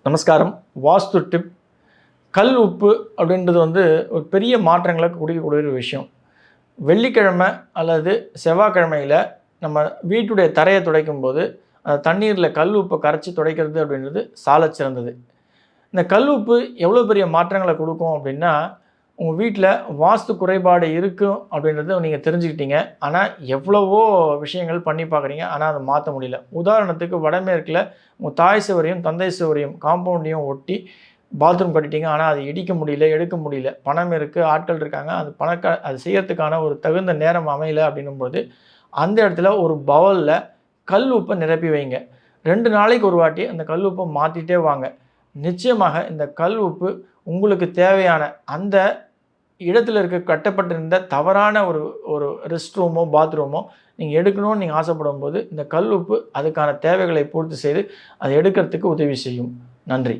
நமஸ்காரம். வாஸ்து டிப். கல் உப்பு அப்படின்றது ஒரு பெரிய மாற்றங்களை கொடுக்கக்கூடிய ஒரு விஷயம். வெள்ளிக்கிழமை அல்லது செவ்வாய்க்கிழமையில் நம்ம வீட்டுடைய தரையை துடைக்கும்போது தண்ணீரில் கல் உப்பை கரைச்சி துடைக்கிறது அப்படின்றது சாலச் சிறந்தது. இந்த கல் உப்பு எவ்வளோ பெரிய மாற்றங்களை கொடுக்கும் அப்படின்னா, உங்கள் வீட்டில் வாஸ்து குறைபாடு இருக்கும் அப்படின்றத நீங்கள் தெரிஞ்சுக்கிட்டீங்க. ஆனால் எவ்வளவோ விஷயங்கள் பண்ணி பார்க்குறீங்க, ஆனால் அதை மாற்ற முடியல. உதாரணத்துக்கு வடமேற்கில் உங்கள் தாய் சுவரையும் தந்தை சுவரையும் காம்பவுண்டையும் ஒட்டி பாத்ரூம் கட்டிட்டீங்க. ஆனால் அது இடிக்க முடியல, எடுக்க முடியல. பணம் இருக்குது, ஆட்கள் இருக்காங்க, அது செய்யறதுக்கான ஒரு தகுந்த நேரம் அமையலை அப்படின்னும்போது அந்த இடத்துல ஒரு பவுலில் கல் உப்பை நிரப்பி வைங்க. 2 நாளைக்கு ஒரு வாட்டி அந்த கல் உப்பை மாற்றிட்டே வாங்க. நிச்சயமாக இந்த கல் உப்பு உங்களுக்கு தேவையான அந்த இடத்துல கட்டப்பட்டிருந்த தவறான ஒரு ஒரு ரெஸ்ட் ரூமோ பாத்ரூமோ நீங்கள் எடுக்கணும்னு நீங்கள் ஆசைப்படும் போது இந்த கல் உப்பு அதுக்கான தேவைகளை பூர்த்தி செய்து அதை எடுக்கிறதுக்கு உதவி செய்யும். நன்றி.